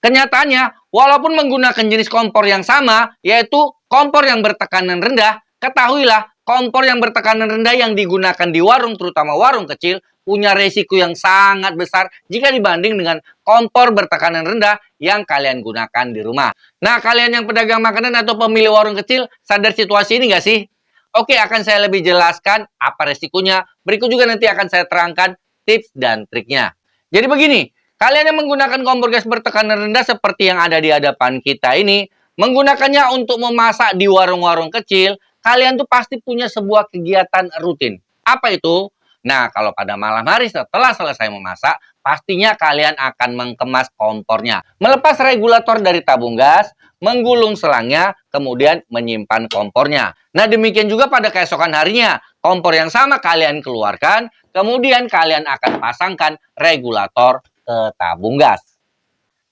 Kenyataannya, walaupun menggunakan jenis kompor yang sama, yaitu kompor yang bertekanan rendah, ketahuilah kompor yang bertekanan rendah yang digunakan di warung, terutama warung kecil, punya resiko yang sangat besar jika dibanding dengan kompor bertekanan rendah yang kalian gunakan di rumah. Nah, kalian yang pedagang makanan atau pemilik warung kecil, sadar situasi ini nggak sih? Oke, akan saya lebih jelaskan apa resikonya. Berikut juga nanti akan saya terangkan tips dan triknya. Jadi begini, kalian yang menggunakan kompor gas bertekanan rendah seperti yang ada di hadapan kita ini, menggunakannya untuk memasak di warung-warung kecil, kalian tuh pasti punya sebuah kegiatan rutin. Apa itu? Nah, kalau pada malam hari setelah selesai memasak, pastinya kalian akan mengemas kompornya. Melepas regulator dari tabung gas, menggulung selangnya, kemudian menyimpan kompornya. Nah, demikian juga pada keesokan harinya. Kompor yang sama kalian keluarkan, kemudian kalian akan pasangkan regulator ke tabung gas.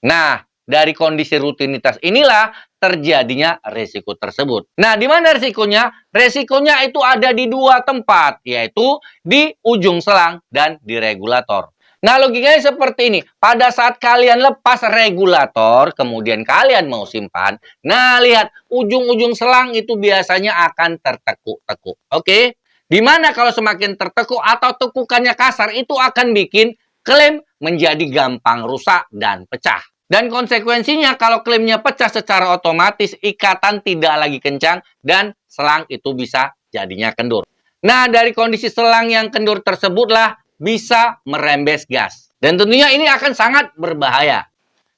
Nah, dari kondisi rutinitas inilah terjadinya resiko tersebut. Nah, di mana resikonya? Resikonya itu ada di dua tempat, yaitu di ujung selang dan di regulator. Nah, logikanya seperti ini. Pada saat kalian lepas regulator, kemudian kalian mau simpan, nah lihat, ujung-ujung selang itu biasanya akan tertekuk-tekuk. Oke? Dimana kalau semakin tertekuk atau tekukannya kasar, itu akan bikin klem menjadi gampang rusak dan pecah. Dan konsekuensinya kalau klemnya pecah secara otomatis ikatan tidak lagi kencang dan selang itu bisa jadinya kendur. Nah, dari kondisi selang yang kendur tersebutlah bisa merembes gas. Dan tentunya ini akan sangat berbahaya.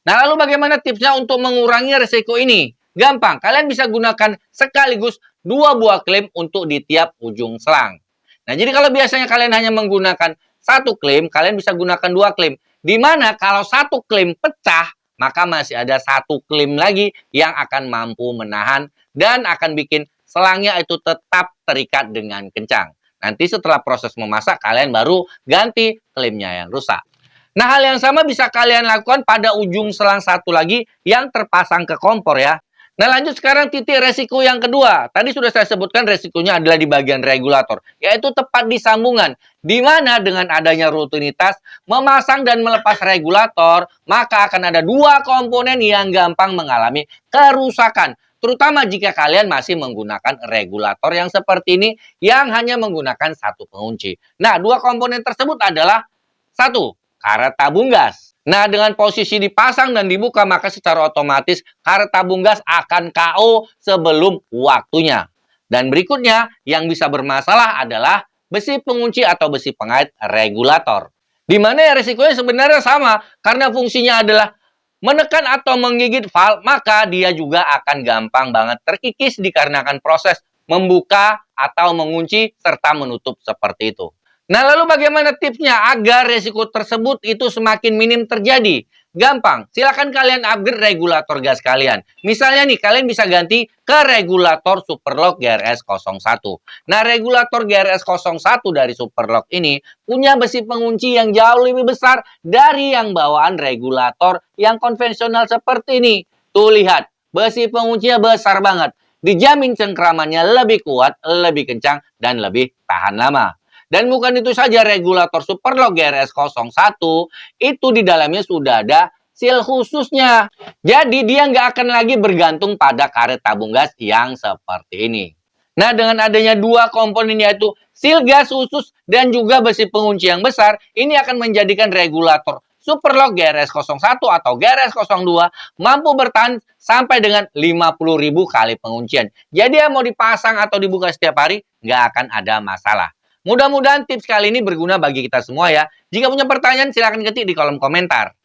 Nah, lalu bagaimana tipsnya untuk mengurangi resiko ini? Gampang, kalian bisa gunakan sekaligus 2 buah klem untuk di tiap ujung selang. Nah, jadi kalau biasanya kalian hanya menggunakan 1 klem, kalian bisa gunakan 2 klem. Di mana kalau 1 klem pecah, maka masih ada 1 klem lagi yang akan mampu menahan dan akan bikin selangnya itu tetap terikat dengan kencang. Nanti setelah proses memasak, kalian baru ganti klemnya yang rusak. Nah, hal yang sama bisa kalian lakukan pada ujung selang satu lagi yang terpasang ke kompor ya. Nah, lanjut sekarang titik resiko yang kedua. Tadi sudah saya sebutkan resikonya adalah di bagian regulator, yaitu tepat di sambungan. Di mana dengan adanya rutinitas memasang dan melepas regulator, maka akan ada 2 komponen yang gampang mengalami kerusakan. Terutama jika kalian masih menggunakan regulator yang seperti ini, yang hanya menggunakan 1 pengunci. Nah, 2 komponen tersebut adalah 1. Karet tabung gas. Nah, dengan posisi dipasang dan dibuka, maka secara otomatis karet tabung gas akan KO sebelum waktunya. Dan berikutnya, yang bisa bermasalah adalah besi pengunci atau besi pengait regulator. Di mana ya resikonya sebenarnya sama, karena fungsinya adalah menekan atau menggigit valve, maka dia juga akan gampang banget terkikis dikarenakan proses membuka atau mengunci serta menutup seperti itu. Nah, lalu bagaimana tipsnya agar resiko tersebut itu semakin minim terjadi? Gampang, silakan kalian upgrade regulator gas kalian. Misalnya nih, kalian bisa ganti ke regulator Superlock GRS 01. Nah, regulator GRS 01 dari Superlock ini punya besi pengunci yang jauh lebih besar dari yang bawaan regulator yang konvensional seperti ini. Tuh lihat, besi penguncinya besar banget. Dijamin cengkramannya lebih kuat, lebih kencang, dan lebih tahan lama. Dan bukan itu saja, regulator Superlock GRS 01 itu di dalamnya sudah ada seal khususnya. Jadi dia nggak akan lagi bergantung pada karet tabung gas yang seperti ini. Nah, dengan adanya 2 komponen yaitu seal gas khusus dan juga besi pengunci yang besar, ini akan menjadikan regulator Superlock GRS 01 atau GRS 02 mampu bertahan sampai dengan 50.000 kali penguncian. Jadi yang mau dipasang atau dibuka setiap hari nggak akan ada masalah. Mudah-mudahan tips kali ini berguna bagi kita semua ya. Jika punya pertanyaan silahkan ketik di kolom komentar.